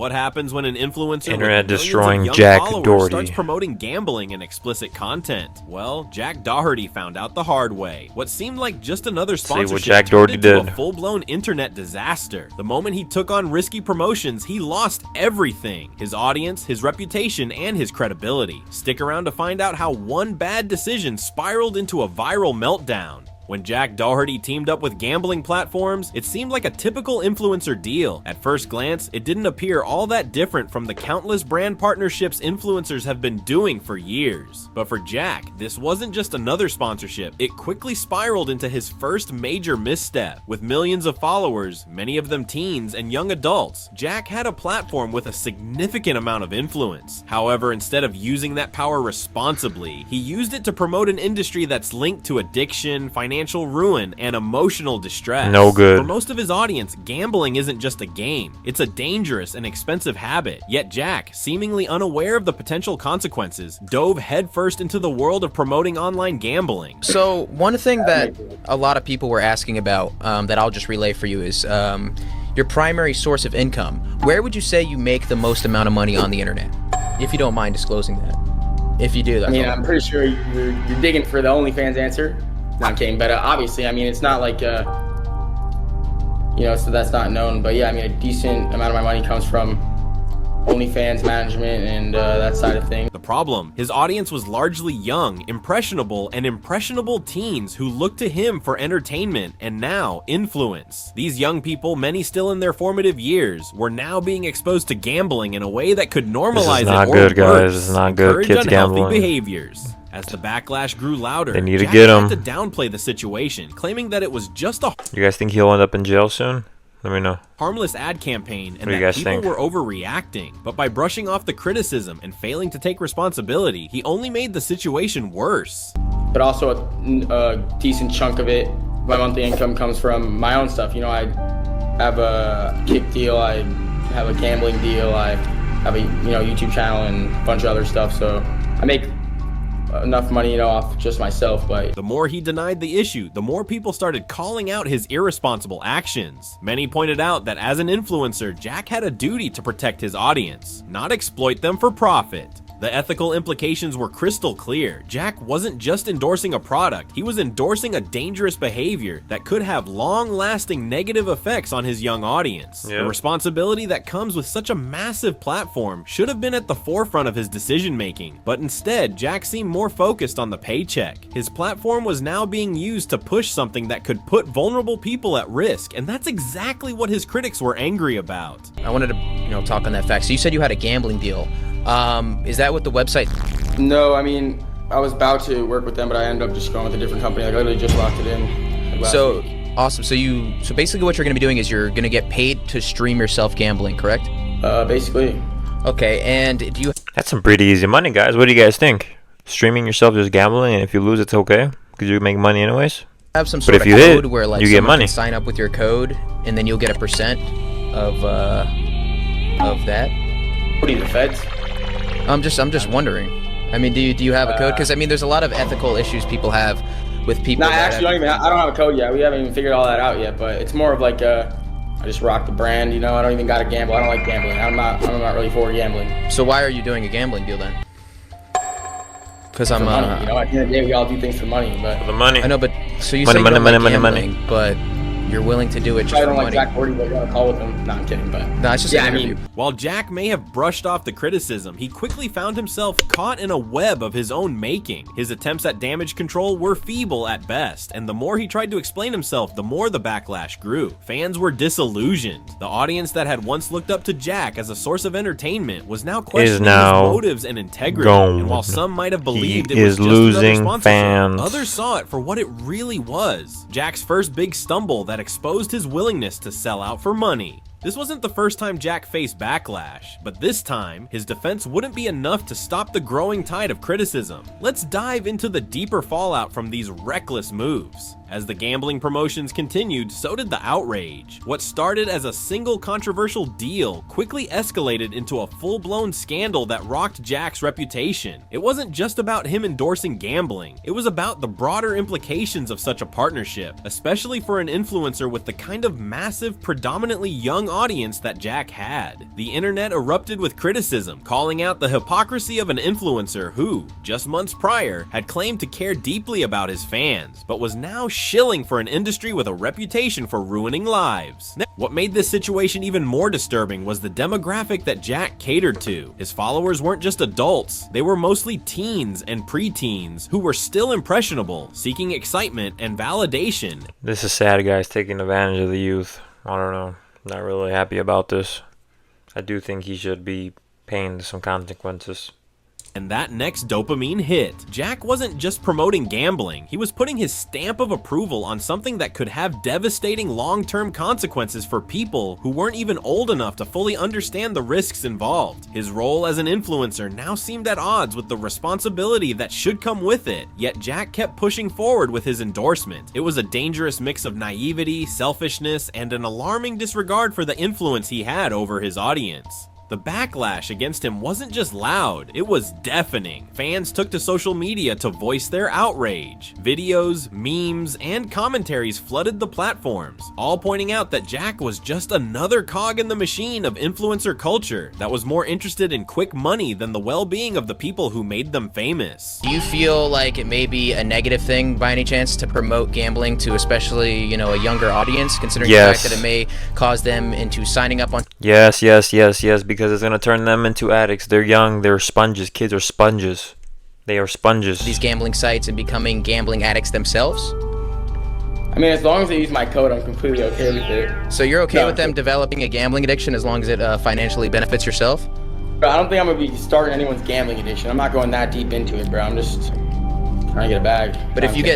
What happens when an influencer Internet with millions destroying of young Jack followers Doherty starts promoting gambling and explicit content? Well, Jack Doherty found out the hard way. What seemed like just another sponsorship Jack turned Doherty into did. a full-blown internet disaster. The moment he took on risky promotions, he lost everything: his audience, his reputation, and his credibility. Stick around to find out how one bad decision spiraled into a viral meltdown. When Jack Doherty teamed up with gambling platforms, it seemed like a typical influencer deal. At first glance, it didn't appear all that different from the countless brand partnerships influencers have been doing for years. But for Jack, this wasn't just another sponsorship. It quickly spiraled into his first major misstep. With millions of followers, many of them teens and young adults, Jack had a platform with a significant amount of influence. However, instead of using that power responsibly, he used it to promote an industry that's linked to addiction, financial ruin, and emotional distress. No good. For most of his audience, gambling isn't just a game. It's a dangerous and expensive habit. Yet Jack, seemingly unaware of the potential consequences, dove headfirst into the world of promoting online gambling. So one thing that a lot of people were asking about, that I'll just relay for you, is your primary source of income. Where would you say you make the most amount of money on the internet? If you don't mind disclosing that. If you do, that's I mean, I'm pretty sure you're digging for the OnlyFans answer. No, I'm kidding, but obviously, I mean, it's not like, so that's not known. But yeah, I mean, a decent amount of my money comes from OnlyFans management and that side of things. The problem, his audience was largely young, impressionable teens who looked to him for entertainment and now influence. These young people, many still in their formative years, were now being exposed to gambling in a way that could normalize not it or good, guys. worse, This is not good. encourage Kids unhealthy gambling. behaviors. As the backlash grew louder, They need to Jack get had him. to downplay the situation, claiming that it was just a You guys think he'll end up in jail soon? Let me know. harmless ad campaign and What do you that guys people think? were overreacting. But by brushing off the criticism and failing to take responsibility, he only made the situation worse. But also a decent chunk of it, my monthly income comes from my own stuff. You know, I have a kick deal, I have a gambling deal, I have a YouTube channel and a bunch of other stuff. So I make enough money, off just myself. But The more he denied the issue, the more people started calling out his irresponsible actions. Many pointed out that as an influencer, Jack had a duty to protect his audience, not exploit them for profit. The ethical implications were crystal clear. Jack wasn't just endorsing a product, he was endorsing a dangerous behavior that could have long-lasting negative effects on his young audience. Yeah. The responsibility that comes with such a massive platform should have been at the forefront of his decision-making, but instead, Jack seemed more focused on the paycheck. His platform was now being used to push something that could put vulnerable people at risk, and that's exactly what his critics were angry about. I wanted to, talk on that fact. So you said you had a gambling deal. Is that what the website? no, I mean, I was about to work with them, but I ended up just going with a different company. I literally just locked it in last So week. awesome. So basically, what you're going to be doing is you're going to get paid to stream yourself gambling, correct? Basically. Okay. And do you That's some pretty easy money, guys. What do you guys think? Streaming yourself just gambling, and if you lose, it's okay because you make money anyways. have some But sort if of you hit, code where like you get someone money. can sign up with your code, and then you'll get a percent of that? What are you, the feds? I'm just wondering. I mean, do you have a code? Because I mean, there's a lot of ethical issues people have with people. No, I that actually I don't have a code yet. We haven't even figured all that out yet. But it's more of like I just rock the brand. I don't even gotta gamble. I don't like gambling. I'm not really for gambling. So why are you doing a gambling deal then? Because I'm For money, at the end of the day, we all do things for money. But The money. I know, but so you Money, say you money, don't money, like money, gambling, but you're willing to do it just I for don't like money. Jack Doherty, but you gotta call with him. No, I'm kidding. But No, it's just yeah, an I interview. mean, While Jack may have brushed off the criticism, he quickly found himself caught in a web of his own making. His attempts at damage control were feeble at best, and the more he tried to explain himself, the more the backlash grew. Fans were disillusioned. The audience that had once looked up to Jack as a source of entertainment was now questioning now his motives and integrity. gone. And while some might have believed it He was is just another losing sponsorship, fans. others saw it for what it really was. Jack's first big stumble that exposed his willingness to sell out for money. This wasn't the first time Jack faced backlash, but this time, his defense wouldn't be enough to stop the growing tide of criticism. Let's dive into the deeper fallout from these reckless moves. As the gambling promotions continued, so did the outrage. What started as a single controversial deal quickly escalated into a full-blown scandal that rocked Jack's reputation. It wasn't just about him endorsing gambling, it was about the broader implications of such a partnership, especially for an influencer with the kind of massive, predominantly young audience that Jack had. The internet erupted with criticism, calling out the hypocrisy of an influencer who, just months prior, had claimed to care deeply about his fans, but was now shilling for an industry with a reputation for ruining lives. What made this situation even more disturbing was the demographic that Jack catered to. His followers weren't just adults, they were mostly teens and preteens who were still impressionable, seeking excitement and validation. This is sad, guys, taking advantage of the youth. I don't know. Not really happy about this. I do think he should be paying some consequences. And that next dopamine hit. Jack wasn't just promoting gambling, he was putting his stamp of approval on something that could have devastating long-term consequences for people who weren't even old enough to fully understand the risks involved. His role as an influencer now seemed at odds with the responsibility that should come with it, yet Jack kept pushing forward with his endorsement. It was a dangerous mix of naivety, selfishness, and an alarming disregard for the influence he had over his audience. The backlash against him wasn't just loud, it was deafening. Fans took to social media to voice their outrage. Videos, memes, and commentaries flooded the platforms, all pointing out that Jack was just another cog in the machine of influencer culture that was more interested in quick money than the well-being of the people who made them famous. Do you feel like it may be a negative thing by any chance to promote gambling to especially, you know, a younger audience, considering the fact that it may cause them into signing up on... Yes, because it's going to turn them into addicts. They're young, they're sponges. Kids are sponges. They are sponges. These gambling sites and becoming gambling addicts themselves? I mean, as long as they use my code, I'm completely okay with it. So you're okay with them developing a gambling addiction as long as it financially benefits yourself? Bro, I don't think I'm going to be starting anyone's gambling addiction. I'm not going that deep into it, bro. I'm just trying to get a bag. But at the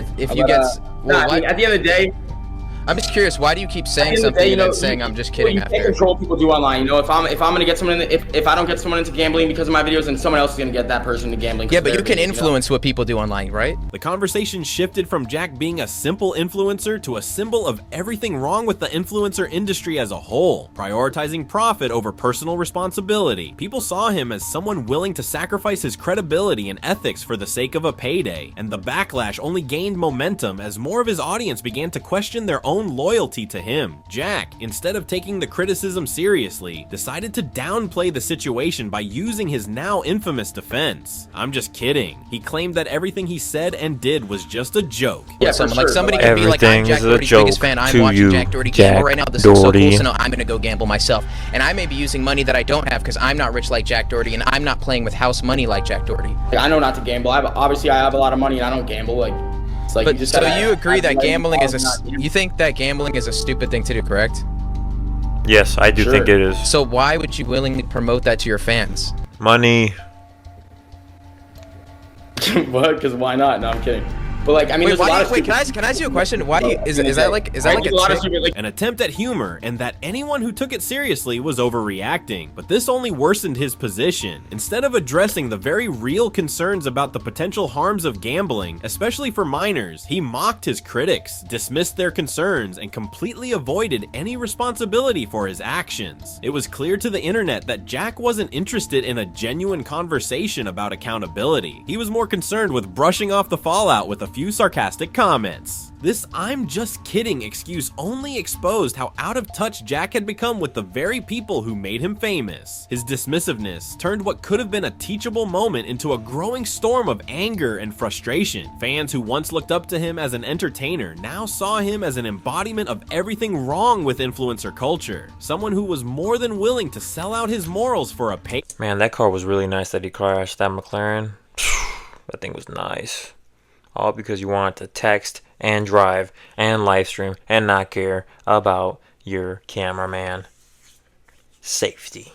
end of the day, I'm just curious, why do you keep saying something and then saying I'm just kidding after? You control people do online. You know, if I'm gonna get someone if I don't get someone into gambling because of my videos, then someone else is gonna get that person into gambling. Yeah, but you can influence what people do online, right? The conversation shifted from Jack being a simple influencer to a symbol of everything wrong with the influencer industry as a whole, prioritizing profit over personal responsibility. People saw him as someone willing to sacrifice his credibility and ethics for the sake of a payday, and the backlash only gained momentum as more of his audience began to question their own loyalty to him. Jack, instead of taking the criticism seriously, decided to downplay the situation by using his now infamous defense. I'm just kidding. He claimed that everything he said and did was just a joke. Yeah, somebody could be like, I'm Jack Doherty's biggest fan, I'm watching Jack Doherty gamble right now, this looks so cool, so no, I'm gonna go gamble myself. And I may be using money that I don't have because I'm not rich like Jack Doherty and I'm not playing with house money like Jack Doherty. I know not to gamble. Obviously I have a lot of money and I don't gamble. Like, but so you agree that gambling is you think that gambling is a stupid thing to do, correct? Yes, I do think it is. So why would you willingly promote that to your fans? Money. What? Because why not? No, I'm kidding. But like, I mean, can I ask you a question? Why do you, is that like a trick? An attempt at humor, and that anyone who took it seriously was overreacting. But this only worsened his position. Instead of addressing the very real concerns about the potential harms of gambling, especially for minors, he mocked his critics, dismissed their concerns, and completely avoided any responsibility for his actions. It was clear to the internet that Jack wasn't interested in a genuine conversation about accountability. He was more concerned with brushing off the fallout with a few sarcastic comments. This "I'm just kidding" excuse only exposed how out of touch Jack had become with the very people who made him famous. His dismissiveness turned what could have been a teachable moment into a growing storm of anger and frustration. Fans who once looked up to him as an entertainer now saw him as an embodiment of everything wrong with influencer culture. Someone who was more than willing to sell out his morals for a pay. Man, that car was really nice that he crashed, that McLaren. That thing was nice. All because you wanted to text and drive and live stream and not care about your cameraman. Safety.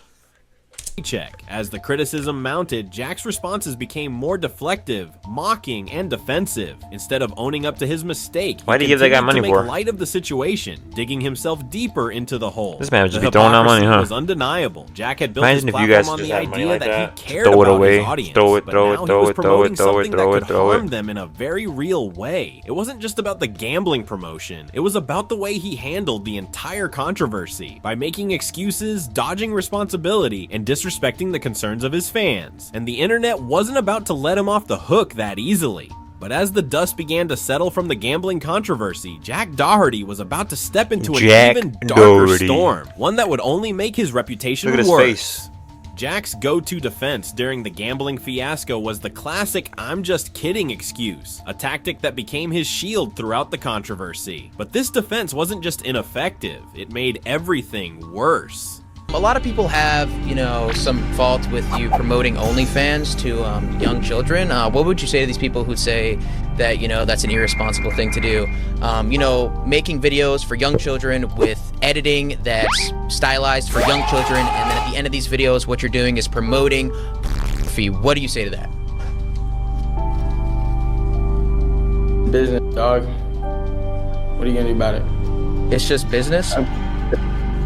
Check. As the criticism mounted, Jack's responses became more deflective, mocking, and defensive. Instead of owning up to his mistake, why did he give that guy money for? Light of the situation, digging himself deeper into the hole. This man would just be throwing out money, huh? Was undeniable. Jack had built Imagine his if you platform guys on just the had money idea like that he cared throw it about away, his audience, throw it, but throw now it, he was throw it, promoting throw it, something that throw it, could throw it. harm them in a very real way. It wasn't just about the gambling promotion. It was about the way he handled the entire controversy by making excuses, dodging responsibility, and disrespecting the concerns of his fans. And the internet wasn't about to let him off the hook that easily. But as the dust began to settle from the gambling controversy, Jack Doherty was about to step into an even darker storm, one that would only make his reputation Look at his worse. face. Jack's go-to defense during the gambling fiasco was the classic "I'm just kidding" excuse, a tactic that became his shield throughout the controversy. But this defense wasn't just ineffective, it made everything worse. A lot of people have, some fault with you promoting OnlyFans to young children. What would you say to these people who say that, that's an irresponsible thing to do? Making videos for young children with editing that's stylized for young children, and then at the end of these videos, what you're doing is promoting pornography. What do you say to that? Business, dog. What are you gonna do about it? It's just business?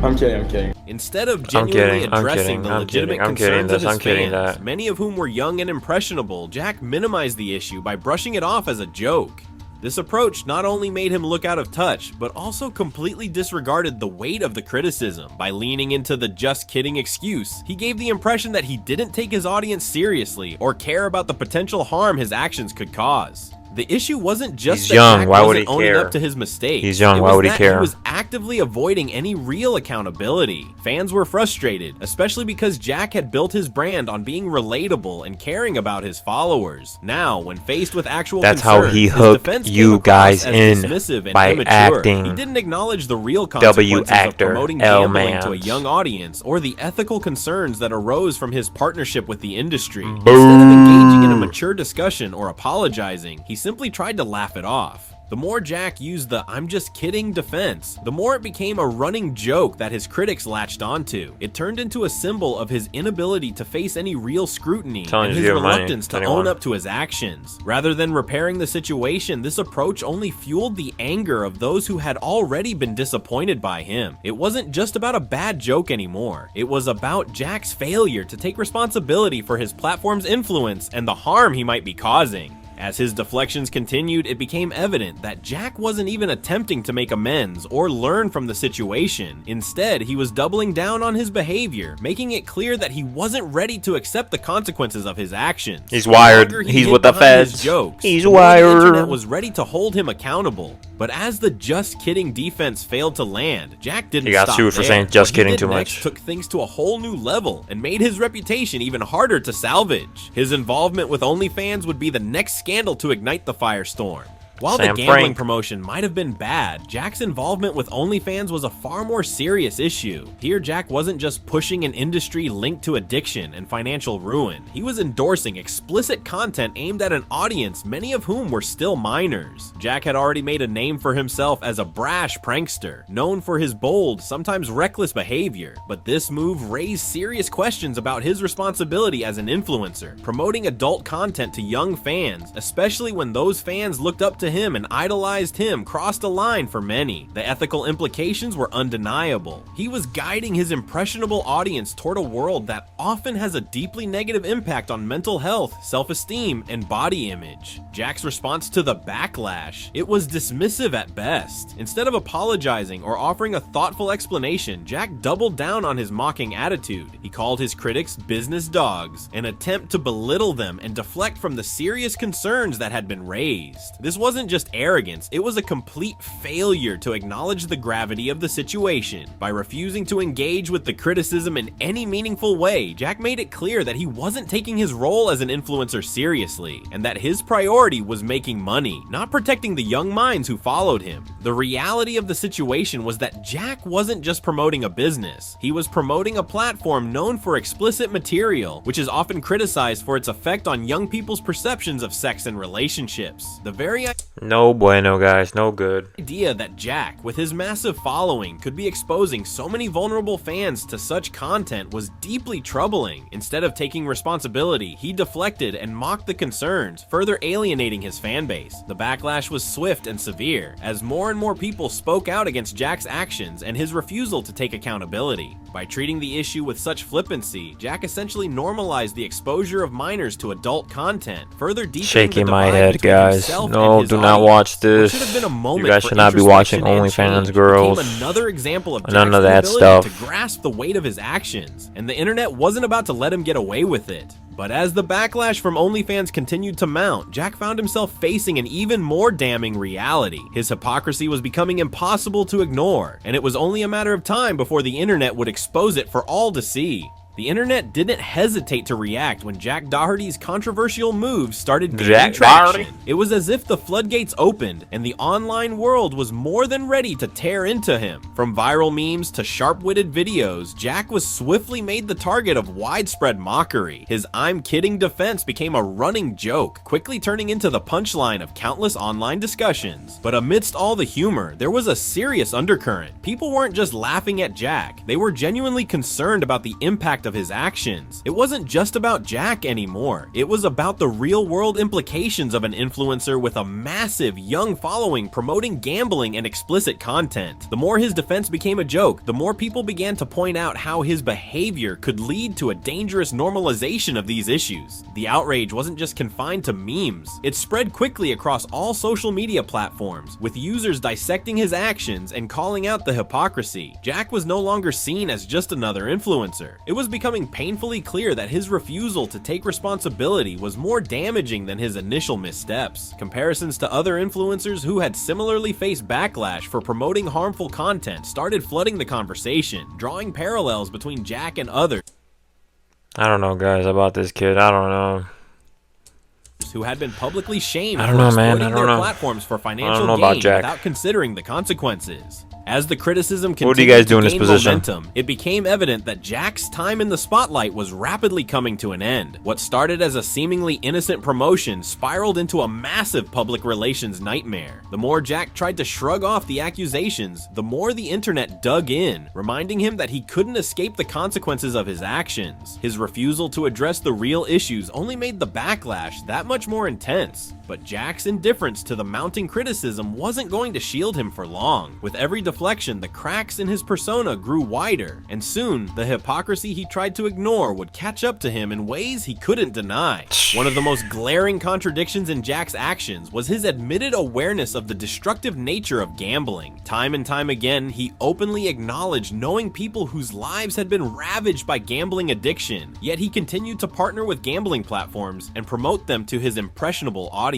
I'm kidding. Instead of genuinely addressing the legitimate concerns of his fans, that. many of whom were young and impressionable, Jack minimized the issue by brushing it off as a joke. This approach not only made him look out of touch, but also completely disregarded the weight of the criticism. By leaning into the "just kidding" excuse, he gave the impression that he didn't take his audience seriously or care about the potential harm his actions could cause. The issue wasn't just that Jack wasn't owning up to his mistakes. He's young, why would he care? He was actively avoiding any real accountability. Fans were frustrated, especially because Jack had built his brand on being relatable and caring about his followers. Now, when faced with actual That's concerns, how he his hooked defense you came across guys as in dismissive and by immature. acting He didn't acknowledge the real consequences of promoting gambling to a young audience or the ethical concerns that arose from his partnership with the industry. Instead of engaging in a mature discussion or apologizing, he simply tried to laugh it off. The more Jack used the "I'm just kidding" defense, the more it became a running joke that his critics latched onto. It turned into a symbol of his inability to face any real scrutiny and his reluctance to own up to his actions. Rather than repairing the situation, this approach only fueled the anger of those who had already been disappointed by him. It wasn't just about a bad joke anymore. It was about Jack's failure to take responsibility for his platform's influence and the harm he might be causing. As his deflections continued, it became evident that Jack wasn't even attempting to make amends or learn from the situation. Instead, he was doubling down on his behavior, making it clear that he wasn't ready to accept the consequences of his actions. He's wired. He's with the feds. He's wired. The internet was ready to hold him accountable. But as the "just kidding" defense failed to land, Jack didn't stop there. He got sued for saying "just kidding" too much. Took things to a whole new level and made his reputation even harder to salvage. His involvement with OnlyFans would be the next scandal to ignite the firestorm. While the gambling promotion might have been bad, Jack's involvement with OnlyFans was a far more serious issue. Here, Jack wasn't just pushing an industry linked to addiction and financial ruin. He was endorsing explicit content aimed at an audience, many of whom were still minors. Jack had already made a name for himself as a brash prankster, known for his bold, sometimes reckless behavior. But this move raised serious questions about his responsibility as an influencer, promoting adult content to young fans, especially when those fans looked up to him and idolized him, crossed a line for many. The ethical implications were undeniable. He was guiding his impressionable audience toward a world that often has a deeply negative impact on mental health, self-esteem, and body image. Jack's response to the backlash, it was dismissive at best. Instead of apologizing or offering a thoughtful explanation, Jack doubled down on his mocking attitude. He called his critics business dogs, an attempt to belittle them and deflect from the serious concerns that had been raised. This wasn't just arrogance, it was a complete failure to acknowledge the gravity of the situation. By refusing to engage with the criticism in any meaningful way, Jack made it clear that he wasn't taking his role as an influencer seriously, and that his priority was making money, not protecting the young minds who followed him. The reality of the situation was that Jack wasn't just promoting a business, he was promoting a platform known for explicit material, which is often criticized for its effect on young people's perceptions of sex and relationships. The very no bueno, guys, no good. idea that Jack, with his massive following, could be exposing so many vulnerable fans to such content was deeply troubling. Instead of taking responsibility, he deflected and mocked the concerns, further alienating his fan base. The backlash was swift and severe, as more and more people spoke out against Jack's actions and his refusal to take accountability. By treating the issue with such flippancy, Jack essentially normalized the exposure of minors to adult content, further deepening shaking the my divide head, between guys. himself No, and his do not audience. watch What this. should have been a moment You guys for should not be watching introspection and OnlyFans, change girls. became another example of None Jack's of that inability stuff. to grasp the weight of his actions, and the internet wasn't about to let him get away with it. But as the backlash from OnlyFans continued to mount, Jack found himself facing an even more damning reality. His hypocrisy was becoming impossible to ignore, and it was only a matter of time before the internet would expose it for all to see. The internet didn't hesitate to react when Jack Doherty's controversial moves started gaining traction. It was as if the floodgates opened and the online world was more than ready to tear into him. From viral memes to sharp-witted videos, Jack was swiftly made the target of widespread mockery. His "I'm kidding" defense became a running joke, quickly turning into the punchline of countless online discussions. But amidst all the humor, there was a serious undercurrent. People weren't just laughing at Jack, they were genuinely concerned about the impact of his actions. It wasn't just about Jack anymore. It was about the real-world implications of an influencer with a massive young following promoting gambling and explicit content. The more his defense became a joke, the more people began to point out how his behavior could lead to a dangerous normalization of these issues. The outrage wasn't just confined to memes. It spread quickly across all social media platforms, with users dissecting his actions and calling out the hypocrisy. Jack was no longer seen as just another influencer. It was becoming painfully clear that his refusal to take responsibility was more damaging than his initial missteps. Comparisons to other influencers who had similarly faced backlash for promoting harmful content started flooding the conversation, drawing parallels between Jack and others I don't know, guys, about this kid. I don't know. who had been publicly shamed I don't for know, man. exploiting I don't their know. platforms for I financial don't know about gain Jack. without considering the consequences. As the criticism What do you continued guys do to in this gain position? momentum, it became evident that Jack's time in the spotlight was rapidly coming to an end. What started as a seemingly innocent promotion spiraled into a massive public relations nightmare. The more Jack tried to shrug off the accusations, the more the internet dug in, reminding him that he couldn't escape the consequences of his actions. His refusal to address the real issues only made the backlash that much more intense. But Jack's indifference to the mounting criticism wasn't going to shield him for long. With every deflection, the cracks in his persona grew wider, and soon, the hypocrisy he tried to ignore would catch up to him in ways he couldn't deny. One of the most glaring contradictions in Jack's actions was his admitted awareness of the destructive nature of gambling. Time and time again, he openly acknowledged knowing people whose lives had been ravaged by gambling addiction, yet he continued to partner with gambling platforms and promote them to his impressionable audience.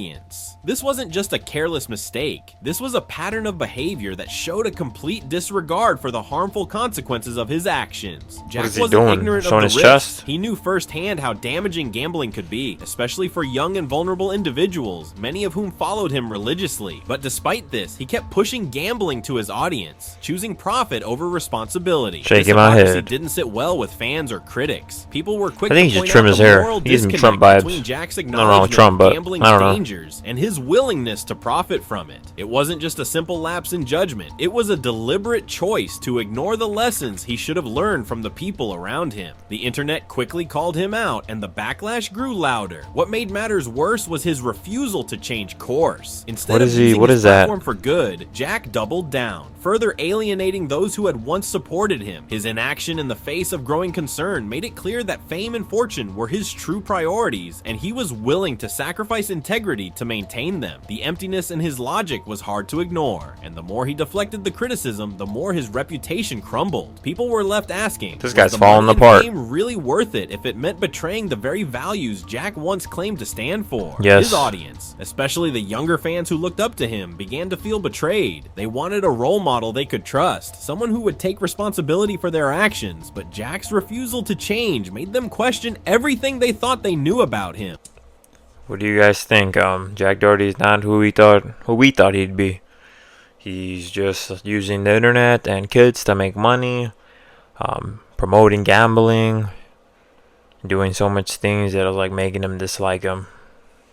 This wasn't just a careless mistake. This was a pattern of behavior that showed a complete disregard for the harmful consequences of his actions. Jack is he wasn't doing? ignorant Showing of the his risks. chest? He knew firsthand how damaging gambling could be, especially for young and vulnerable individuals, many of whom followed him religiously. But despite this, he kept pushing gambling to his audience, choosing profit over responsibility. Shaking This my hypocrisy head. didn't sit well with fans or critics. People were quick I think to he point should trim out his the hair. moral He gives me disconnect Trump vibes. between Jack's Nothing wrong with acknowledgement Trump, but of gambling's I don't know. dangers and his willingness to profit from it. It wasn't just a simple lapse in judgment. It was a deliberate choice to ignore the lessons he should have learned from the people around him. The internet quickly called him out, and the backlash grew louder. What made matters worse was his refusal to change course. Instead What of is he- using what his is that? platform for good, Jack doubled down, further alienating those who had once supported him. His inaction in the face of growing concern made it clear that fame and fortune were his true priorities, and he was willing to sacrifice integrity to maintain them. The emptiness in his logic was hard to ignore, and the more he deflected the criticism, the more his reputation crumbled. People were left asking, This was guy's the falling money and apart. fame really worth it if it meant betraying the very values Jack once claimed to stand for? Yes. His audience, especially the younger fans who looked up to him, began to feel betrayed. They wanted a role model they could trust, someone who would take responsibility for their actions, but Jack's refusal to change made them question everything they thought they knew about him. What do you guys think? Jack Doherty is not who we thought he'd be. He's just using the internet and kids to make money, promoting gambling, doing so much things that are like making them dislike him.